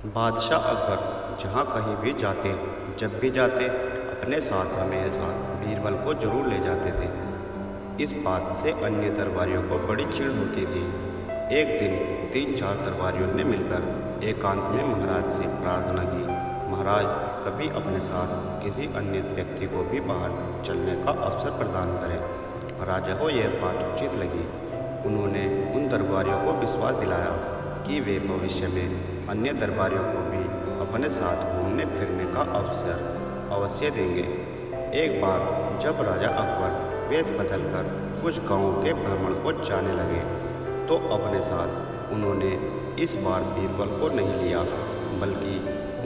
बादशाह अकबर जहाँ कहीं भी जाते, जब भी जाते, अपने साथ हमेशा बीरबल को जरूर ले जाते थे। इस बात से अन्य दरबारियों को बड़ी चिढ़ होती थी। एक दिन 3-4 दरबारियों ने मिलकर एकांत में महाराज से प्रार्थना की, महाराज कभी अपने साथ किसी अन्य व्यक्ति को भी बाहर चलने का अवसर प्रदान करें। राजा को यह बात उचित लगी। उन्होंने उन दरबारियों को विश्वास दिलाया कि वे भविष्य में अन्य दरबारियों को भी अपने साथ घूमने फिरने का अवसर अवश्य देंगे। एक बार जब राजा अकबर वेश बदलकर कुछ गांवों के भ्रमण को जाने लगे, तो अपने साथ उन्होंने इस बार बीरबल को नहीं लिया, बल्कि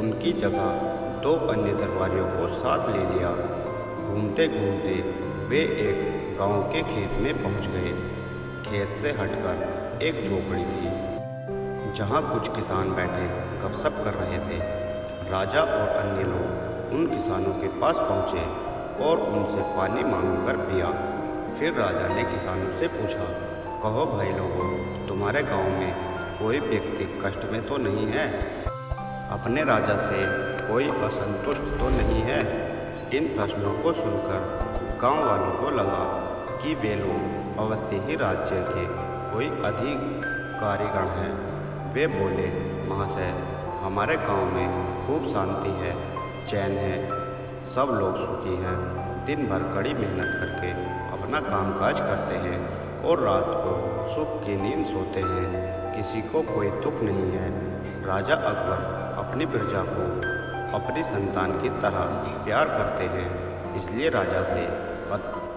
उनकी जगह 2 अन्य दरबारियों को साथ ले लिया। घूमते घूमते वे एक गांव के खेत में पहुंच गए। खेत से हटकर एक झोपड़ी थी, जहां कुछ किसान बैठे गपशप कर रहे थे। राजा और अन्य लोग उन किसानों के पास पहुंचे और उनसे पानी मांगकर पिया। फिर राजा ने किसानों से पूछा, कहो भाई लोगों, तुम्हारे गांव में कोई व्यक्ति कष्ट में तो नहीं है? अपने राजा से कोई असंतुष्ट तो नहीं है? इन प्रश्नों को सुनकर गांव वालों को लगा कि वे लोग अवश्य ही राज्य के कोई अधिकारीगण हैं। वे बोले, महाशय, हमारे गांव में खूब शांति है, चैन है, सब लोग सुखी हैं, दिन भर कड़ी मेहनत करके अपना कामकाज करते हैं और रात को सुख की नींद सोते हैं, किसी को कोई दुख नहीं है। राजा अकबर अपनी प्रजा को अपनी संतान की तरह प्यार करते हैं, इसलिए राजा से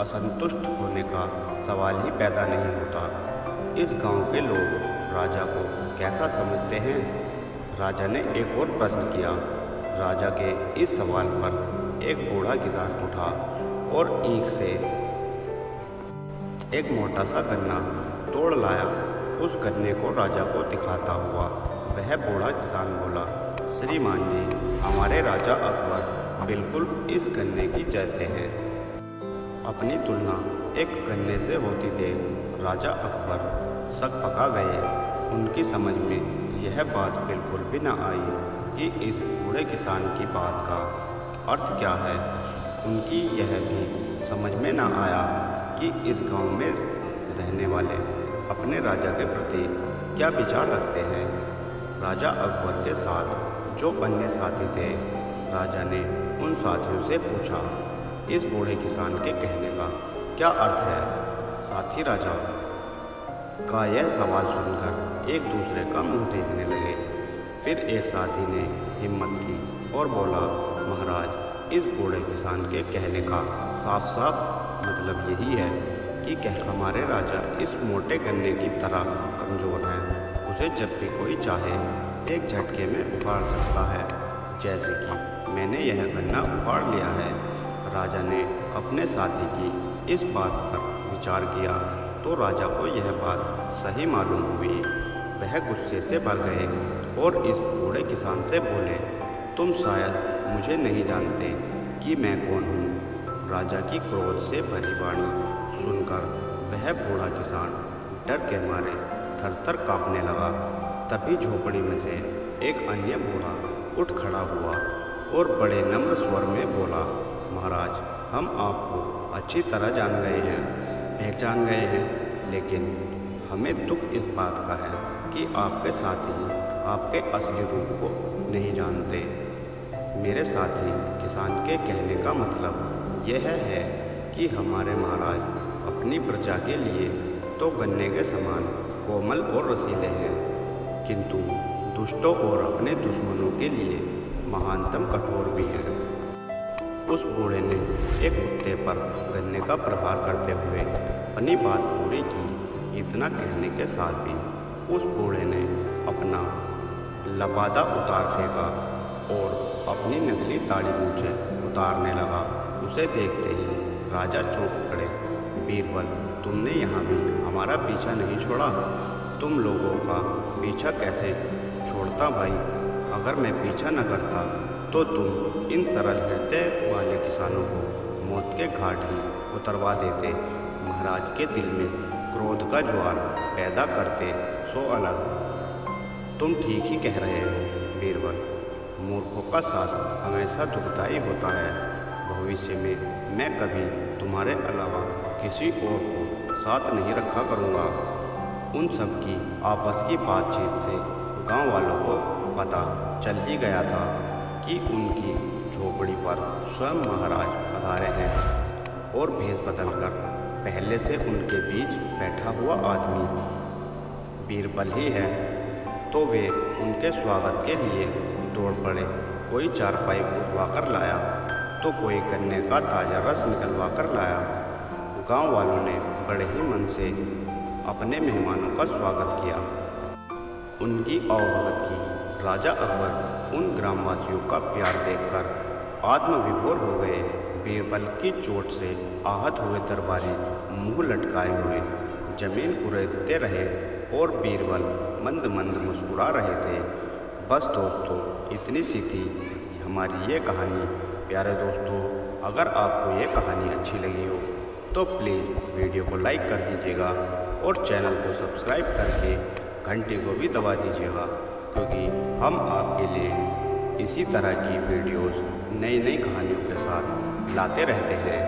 असंतुष्ट होने का सवाल ही पैदा नहीं होता। इस गांव के लोग राजा को कैसा समझते हैं? राजा ने एक और प्रश्न किया। राजा के इस सवाल पर एक बूढ़ा किसान उठा और ईंख से एक मोटा सा गन्ना तोड़ लाया। उस गन्ने को राजा को दिखाता हुआ वह बूढ़ा किसान बोला, श्रीमान जी, हमारे राजा अकबर बिल्कुल इस गन्ने की जैसे हैं। अपनी तुलना एक गन्ने से होती देख राजा अकबर सक पका गए। उनकी समझ में यह बात बिल्कुल भी न आई कि इस बूढ़े किसान की बात का अर्थ क्या है। उनकी यह भी समझ में न आया कि इस गांव में रहने वाले अपने राजा के प्रति क्या विचार रखते हैं। राजा अकबर के साथ जो अन्य साथी थे, राजा ने उन साथियों से पूछा, इस बूढ़े किसान के कहने का क्या अर्थ है? साथी राजा का यह सवाल सुनकर एक दूसरे का मुंह देखने लगे। फिर एक साथी ने हिम्मत की और बोला, महाराज, इस बूढ़े किसान के कहने का साफ साफ मतलब यही है कि हमारे राजा इस मोटे गन्ने की तरह कमज़ोर हैं। उसे जब भी कोई चाहे एक झटके में उखाड़ सकता है, जैसे कि मैंने यह गन्ना उखाड़ लिया है। राजा ने अपने साथी की इस बात पर विचार किया तो राजा को यह बात सही मालूम हुई। वह गुस्से से भर गए और इस बूढ़े किसान से बोले, तुम शायद मुझे नहीं जानते कि मैं कौन हूँ। राजा की क्रोध से भरी वाणी सुनकर वह बूढ़ा किसान डर के मारे थर-थर काँपने लगा। तभी झोपड़ी में से एक अन्य बूढ़ा उठ खड़ा हुआ और बड़े नम्र स्वर में बोला, महाराज, हम आपको अच्छी तरह जान गए हैं, पहचान गए हैं, लेकिन हमें दुख इस बात का है कि आपके साथी आपके असली रूप को नहीं जानते। मेरे साथी किसान के कहने का मतलब यह है कि हमारे महाराज अपनी प्रजा के लिए तो गन्ने के समान कोमल और रसीले हैं, किंतु दुष्टों और अपने दुश्मनों के लिए महानतम कठोर भी हैं। उस बूढ़े ने एक कुत्ते पर गन्ने का प्रहार करते हुए अपनी बात पूरी की। इतना कहने के साथ भी उस बूढ़े ने अपना लबादा उतार फेंका और अपनी नकली दाढ़ी मूछें उतारने लगा। उसे देखते ही राजा चौंक पड़े। बीरबल, तुमने यहाँ भी हमारा पीछा नहीं छोड़ा? तुम लोगों का पीछा कैसे छोड़ता भाई? अगर मैं पीछा न करता तो तुम इन सरल हृदय वाले किसानों को मौत के घाट ही उतरवा देते, महाराज के दिल में क्रोध का ज्वार पैदा करते। सो अलग। तुम ठीक ही कह रहे हो बीरबल। बीरबल, मूर्खों का साथ हमेशा दुखदाई होता है। भविष्य में मैं कभी तुम्हारे अलावा किसी और को साथ नहीं रखा करूँगा। उन सब की आपस की बातचीत से गांव वालों को पता चल ही गया था कि उनकी झोपड़ी पर स्वयं महाराज पधारे हैं और भेष बदलकर पहले से उनके बीच बैठा हुआ आदमी बीरबल ही है। तो वे उनके स्वागत के लिए दौड़ पड़े। कोई चारपाई उठवा कर लाया तो कोई गन्ने का ताज़ा रस निकलवा कर लाया। गांव वालों ने बड़े ही मन से अपने मेहमानों का स्वागत किया। उनकी आवभगत की राजा अकबर उन ग्रामवासियों का प्यार देखकर आत्मविभोर हो गए। बीरबल की चोट से आहत हुए दरबारी मुंह लटकाए हुए जमीन कुरेदते रहे और बीरबल मंद मंद मुस्कुरा रहे थे। बस दोस्तों, इतनी सी थी हमारी ये कहानी। प्यारे दोस्तों, अगर आपको ये कहानी अच्छी लगी हो तो प्लीज़ वीडियो को लाइक कर दीजिएगा और चैनल को सब्सक्राइब करके घंटी को भी दबा दीजिएगा, क्योंकि हम आपके लिए इसी तरह की वीडियोस नई नई कहानियों के साथ लाते रहते हैं।